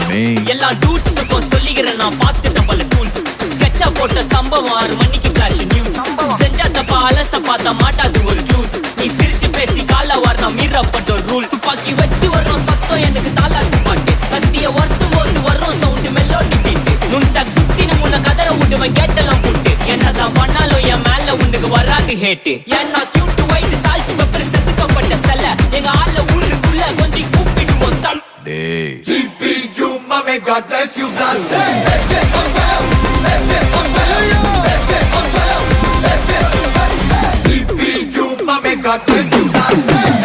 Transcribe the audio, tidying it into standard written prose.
me. எல்லா டூட்ஸுக்கும் சொல்லிக்கிறேன் நான் பார்த்துட்ட பல டூல்ஸ். ஸ்கெட்சா போட்ட சம்பவம் 6 மணிக்கு ஃபிளாஷ் நியூஸ். செஞ்சா தப்பா அலச பார்த்தா மாட்டாது ஒரு ஜூஸ். நீ சிரிச்சு பேசி கால வார் நான் மீறப்பட்ட ரூல்ஸ். துப்பாக்கி வச்சு வர்றோம் சத்தம் எனக்கு தாளாட்டு பாட்டு. கத்திய வருஷம் போது வர்றோம் சவுண்டு மெல்லோடி பீட்டு. நுண்சாக் சுத்தினு முன்ன கதற விடுவேன் கேட்டெல்லாம் போட்டு. என்னதான் பண்ணாலும் என் மேல உனக்கு வராது ஹேட்டு. ஏன்னா கியூட் ஒயிட் சால்ட் பெப்பர் செதுக்கப்பட்ட செல்ல. எங்க ஆள ஊருக்குள்ள கொஞ்சம் கூப்பிடுவோம் தம். Day. GPU, mommy, God bless you, blast it. GPU, mommy, God bless you, blast it.